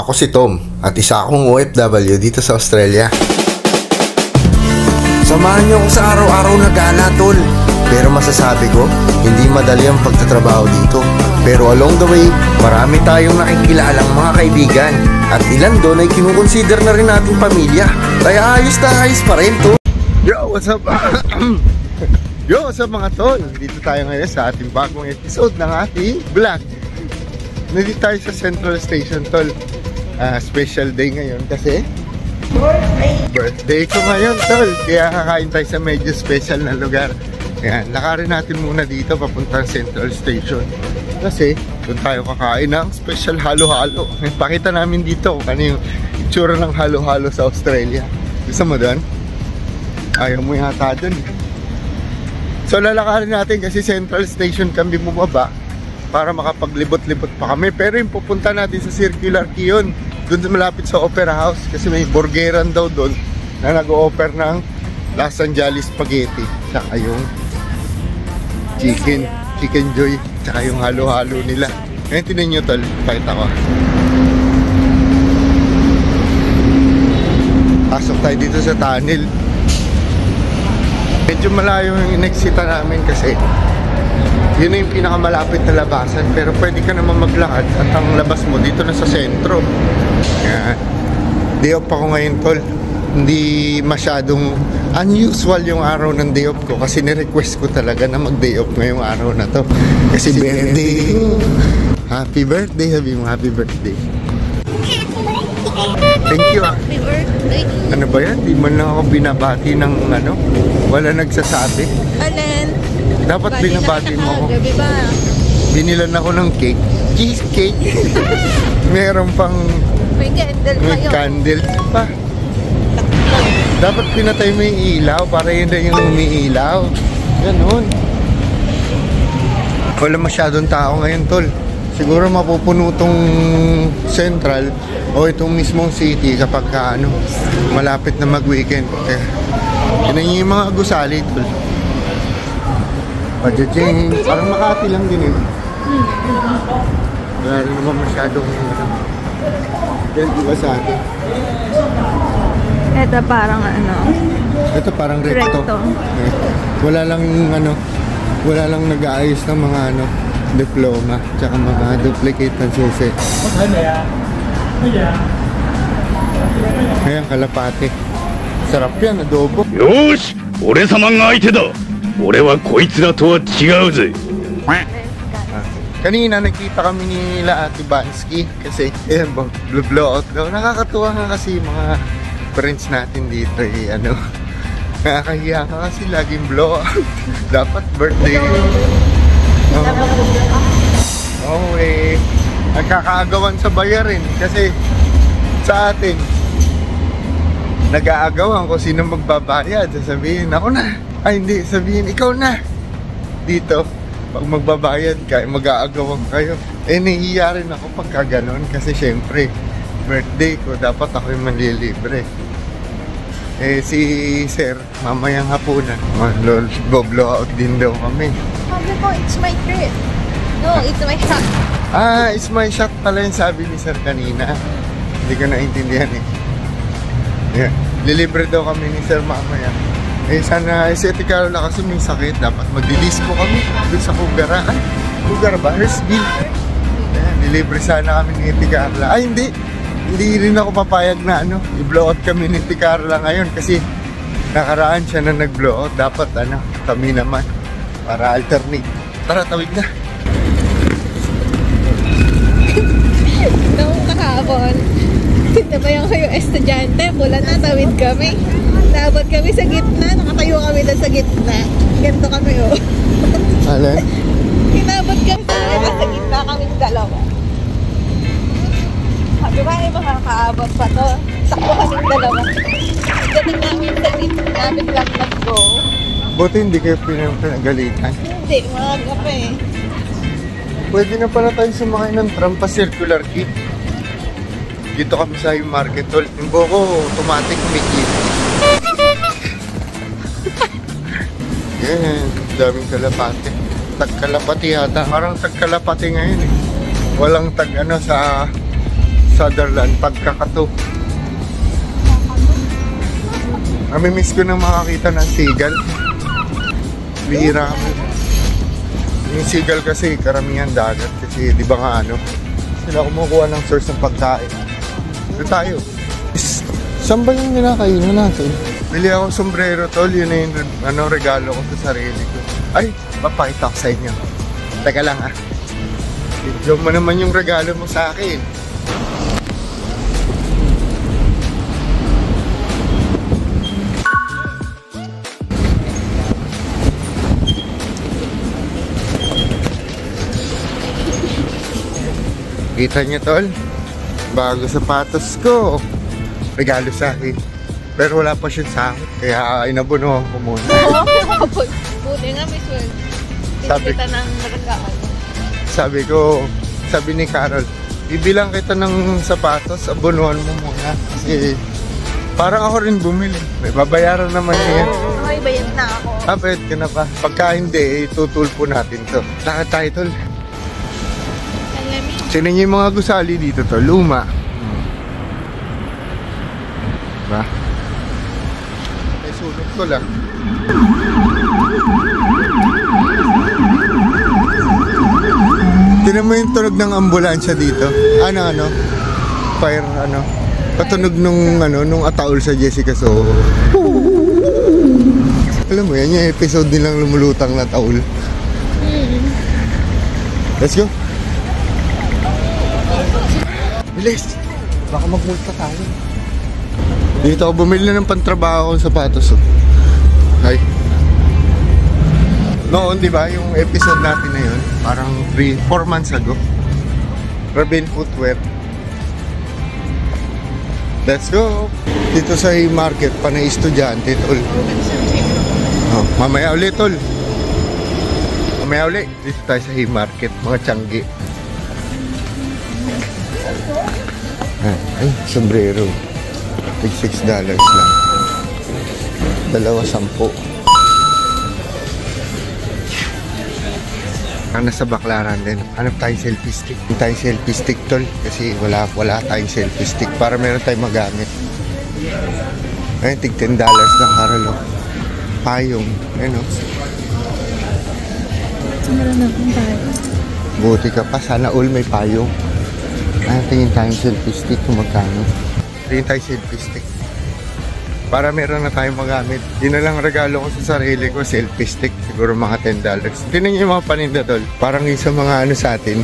Ako si Tom at isa akong OFW dito sa Australia. Samahan niyo ako sa araw-araw na gala, tol. Pero masasabi ko, hindi madali ang pagtatrabaho dito. Pero along the way, marami tayong nakikilalang mga kaibigan. At ilan doon ay kinukonsider na rin nating pamilya. Kaya ayos na ayos pa rin, tol. Yo, what's up? Yo, what's up mga tol? Dito tayo ngayon sa ating bagong episode ng ating vlog. Nandito tayo sa Central Station, tol. Special day ngayon kasi birthday ko ngayon, tol. Kaya kakain tayo sa medyo special na lugar. Ayan, lakarin natin muna dito papuntang Central Station. Kasi doon tayo kakain ng special halo-halo. Pakita namin dito kung ano yung itsura ng halo-halo sa Australia. Gusto mo doon? Ayaw mo yata doon. So lalakarin natin kasi Central Station kami bumaba para makapaglibot-libot pa kami. Pero yung pupunta natin sa Circular Quay yun, doon malapit sa Opera House. Kasi may burgeran daw doon na nag-o-offer ng lasang Jolly Spaghetti. Tsaka yung Chicken Joy. Tsaka yung halo-halo nila. Ngayon tinan nyo, tol, pakita ko. Pasok tayo dito sa tunnel. Medyo malayo yung in-exita namin kasi yun na yung pinakamalapit na labasan. Pero pwede ka naman maglakad at ang labas mo dito na sa sentro. Yan. Day off ako ngayon, tol. Hindi masyadong unusual yung araw ng day off ko kasi ni-request ko talaga na mag-day off ngayong araw na to. Kasi birthday ko. Happy birthday, sabi mo. Happy birthday. Thank you. Happy birthday. Ano ba yan? Di man lang ako binabati ng ano. Wala nagsasabi. Alin? Dapat binabati mo ako. Gabi ba? Binilan ako ng cake. Cheesecake. Meron pang May candle pa yun. candle pa. Dapat pinatay mo yung ilaw para yun na yung umiilaw. Ganun. Wala masyadong tao ngayon, tol. Siguro mapupuno tong Central o itong mismong city kapag ano, malapit na mag-weekend. Yun yung mga gusali, tol. Pajajing, parang Makati lang din yun. Wala rin naman masyadong yan, diba sa atin? Ito parang ano? Ito parang recto. Wala lang ano, wala lang nag-aayos ng mga ano, diploma, tsaka mga duplicate ng susi. Ayan, kalapate. Sarap yan, adobo. Yosh! Ore sama nga aite da! Ore wa koitsura to wa chigau ze! Kanina nakita kami nila Ate Bansky kasi ayan, blow out daw. Nakakatuwa nga kasi mga friends natin dito eh, ano. Nakakahiya ka kasi laging blow out. Dapat birthday. Oh eh, nagkakaagawan sa bayarin kasi sa atin nag-aagawan kung sino magbabayad. Sasabihin ako na, ay hindi, sabihin ikaw na. Dito pag magbabayad ka, mag-aagawan kayo. Eh nahihiya rin ako pagka ganon kasi syempre birthday ko, dapat ako yung manlilibre. Eh si sir, mamayang hapunan mag-blow out din daw kami. Sabi ko, it's my trip. No, it's my shot. Ah, it's my shot pala yung sabi ni sir kanina. Hindi ko naintindihan eh. Yeah. Lilibre daw kami ni sir mamaya. Eh sana, si Ate Carla kasi may sakit. Dapat magdi-disco kami doon sa Cougar. Ay, Cougar ba? Hurstville. Yeah, nilibre sana kami ni Ate Carla. Ay, hindi. Hindi rin ako papayag na ano, i-blow out kami ni Ate Carla ngayon kasi nakaraan siya na nag-blow out. Dapat ano, kami naman para alternate. Tara, tawid na. Noong kahapon, tinabayan ko yung estudyante, mula natawid kami. Naabot kami sa gitna, nakatayo kami doon sa gitna. Ganito kami oh. Alay? Inabot kami sa gitna kami dalawa. Sabi ba ay makakaabot pa to? Takbo kami dalawa. Dating namin sa gitna, biglang nag-go. Buti hindi kayo pinagalitan. Hindi, maaga pa eh. Pwede na pala tayo sumakay ng tram pa Circular Quay. Dito kami sa yung market hall. Yung buko, automatic kumikita. Yan, daming kalapate. Tagkalapati yata. Parang tagkalapati ngayon eh. Walang tag ano sa Sutherland, pagkakato. Miss ko nang makakita ng seagull. Bihira kami. Yung seagull kasi karamihan dagat kasi di ba nga ano, sila kumukuha ng source ng pagkain. Ito tayo. Saan ba yung ninakainan natin? Bili ako sombrero tol, yun na yung regalo ko sa sarili ko. Ay, papakita ko sa inyo. Teka lang ah. Video mo naman yung regalo mo sa akin. Kita niyo tol, bago sapatos ko, regalo sa akin. Pero wala pa siya sa akin, kaya inabuno ko muna. Buti nga, Miss World. Sabi Kita ng regalo. Sabi ni Carol, ibilang kita ng sapatos, abunuhan mo muna. Kasi parang ako rin bumili. May babayaran naman niya. May bayad na ako. Bayad ka na pa. Pagka hindi, tutulpo natin to. Lakad tayo tol. Sino niyo yung mga gusali dito to? Luma. Diba? Ay, sulot ko lang. Tinan mo yung tunog ng ambulansya dito. Ano? Fire, katunog nung ataol sa Jessica Soho. Alam mo yan, yung episode nilang lumulutang na taol. Let's go. Bilis! Baka magmulta tayo. Dito ako bumili na ng pantrabaho kong sapatos. Ay. Noon, di ba, yung episode natin na yun, parang 4 months ago. Raben Footwear. Let's go! Dito sa Haymarket, panay estudyante, tol. Oh, mamaya ulit, tol. Mamaya ulit. Dito tayo sa Haymarket, mga tiyanggi. Ay, sombrero. $6 lang. Dalawa 10. Ang nasa Baclaran din. Hanap tayong selfie stick. Hanap tayong selfie stick tol. Kasi wala tayong selfie stick. Para meron tayong magamit. Ayun, tig $10 lang, Carol. Payong. Ayun o. Meron na akong payong. Buti ka pa. Sana all may payong. Tingin tayong selfie stick kung magkano. Tingin tayong selfie stick. Para meron na tayong magamit. Yun na lang regalo ko sa sarili ko, selfie stick. Siguro mga $10. Tinan nyo yung mga paninda tol. Parang yung sa mga sa atin.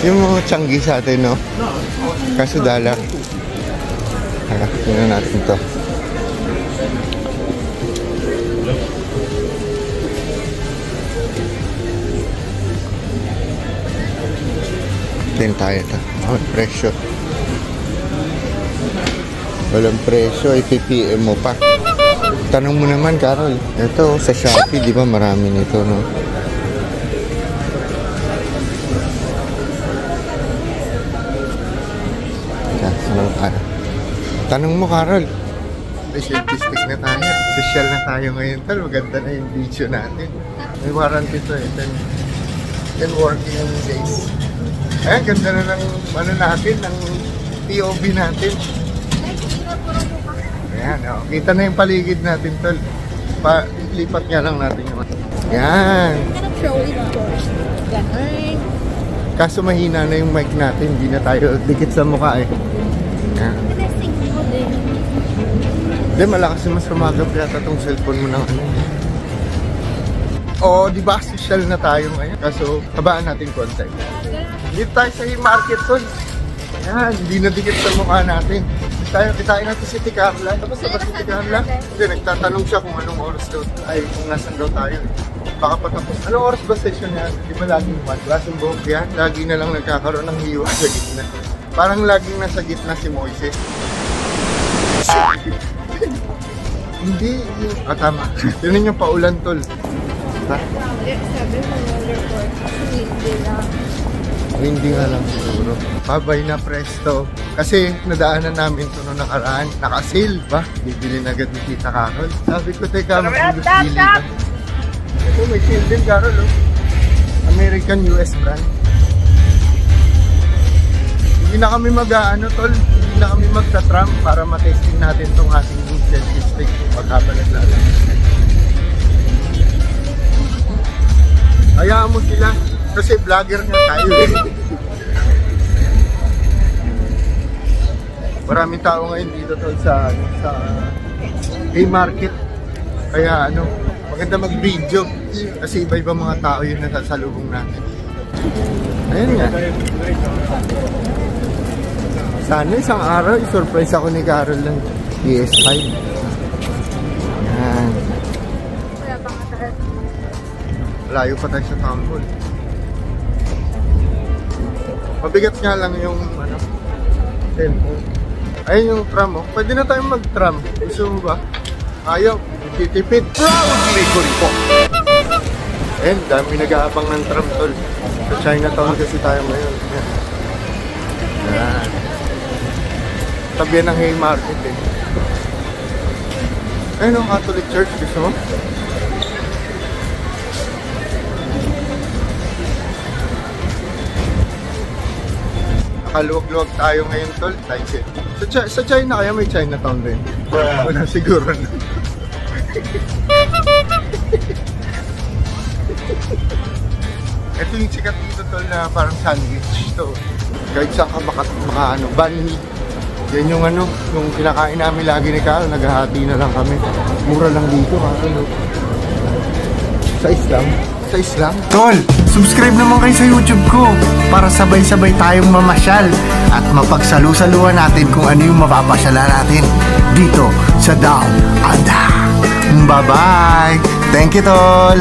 Yung mga tiyanggi sa atin, no? Kaso $1. Tingnan natin to. Tingnan tayo ito. Presyo. Walang presyo, i-PPM mo pa. Tanong mo naman, Carol. Ito, sa Shopee, di ba marami nito, no? Tanong mo, Carol. May selfie stick na tayo. Social na tayo ngayon, tal. Maganda na yung video natin. May warranty to, eh. 10 working days. Ayan, ganda na ng natin, ng POV natin. Ayan, oh. Kita na yung paligid natin, tol. Lipat nga lang natin yung... Ayan. Kaso mahina na yung mic natin, hindi na tayo dikit sa mukha eh. Ayan. Hindi, malakas yung mas rumagap yata itong cellphone mo ng ano. Oo, di ba? Social na tayo ngayon. Kaso, habaan natin konti. Dito tayo sa Haymarket, tol. Ayan, hindi na dikit sa mukha natin. Kitain natin si Tia Carla. Tapos na ba si Tia Carla? Hindi, nagtatanong siya kung anong oras daw. Ay, kung nasan daw tayo. Baka patapos. Anong oras ba session niya? Di ba laging klaseng buhok yan? Lagi na lang nagkakaroon ng hiwa sa gitna. Parang laging nasa gitna si Moises. Hindi. Tama. Yun yung paulan, tol. Ha? Sabi mo, report. Hindi lang. Hindi nga lang siguro. Babay na presto. Kasi nadaanan namin ito noong nakaraan. Naka-sale ba? Bibili na agad ni Tita Carol. Sabi ko, teka, mag-bili ka. Ito, may sale din, Carol. Oh. American US brand. Hindi na kami tol. Hindi na kami magta-tram para matesting natin tong ating selfie stick paghabang naglalaro. Hayaan mo sila kasi vlogger nga tayo eh. Maraming tao ngayon dito tol sa Haymarket. Kaya maganda mag-video kasi iba-iba mga tao yung nasasalubong natin. Ayun nga. Sana isang araw i-surprise ako ni Carol ng PS5. Yan. Layo pa tayo sa Tambol. Mabigat nga lang yung cellphone. Ayun yung tram oh. Pwede na tayong mag-tram. Gusto mo ba? Ayaw. Titipid. Proudly ko rin po. Ayun, dami nag-aabang ng tram tol. Sa Chinatown kasi tayo ngayon. Yan. Tabi ng Haymarket eh. Ayun ang Catholic Church. Gusto mo? Nakaluwag-luwag tayo ngayon tol. Sa China kaya may Chinatown rin. Wala siguro na. Ito yung sikat dito tol na parang sandwich to. Kahit saan ka banhi. Yan yung yung kinakain namin lagi ni Carl, naghahati na lang kami. Mura lang dito Sa Islam. Tol, subscribe naman kayo sa YouTube ko para sabay-sabay tayong mamasyal at mapagsalu-saluhan natin kung ano yung mapapasyalan natin dito sa Down Under. Bye-bye! Thank you, Tol!